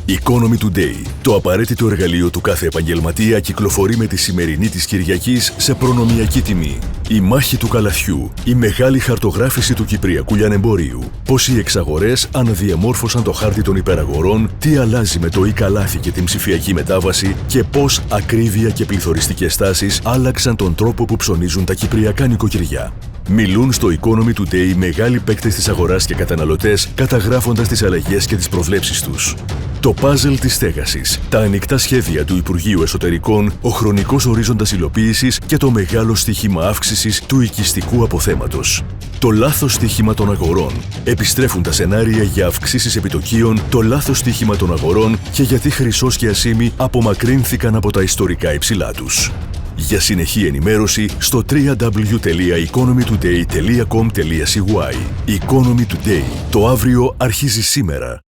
Economy Today, το απαραίτητο εργαλείο του κάθε επαγγελματία, κυκλοφορεί με τη σημερινή της Κυριακής σε προνομιακή τιμή. Η μάχη του καλαθιού, η μεγάλη χαρτογράφηση του κυπριακού λιανεμπορίου, πώς οι εξαγορές αναδιαμόρφωσαν το χάρτη των υπεραγορών, τι αλλάζει με το e-καλάθι και την ψηφιακή μετάβαση και πώς ακρίβεια και πληθωριστικές τάσεις άλλαξαν τον τρόπο που ψωνίζουν τα κυπριακά νοικοκυριά. Μιλούν στο Economy Today οι μεγάλοι παίκτες της αγοράς και καταναλωτές, καταγράφοντας τις αλλαγές και τις προβλέψεις τους. Το πάζελ της στέγασης, τα ανοιχτά σχέδια του Υπουργείου Εσωτερικών, ο χρονικός ορίζοντας υλοποίησης και το μεγάλο στοίχημα αύξησης του οικιστικού αποθέματος. Το λάθος στοίχημα των αγορών. Επιστρέφουν τα σενάρια για αυξήσεις επιτοκίων, το λάθος στοίχημα των αγορών και γιατί Χρυσός και Ασήμι απομακρύνθηκαν από τα ιστορικά υψηλά τους. Για συνεχή ενημέρωση στο www.economytoday.com.cy. Economy Today. Το αύριο αρχίζει σήμερα.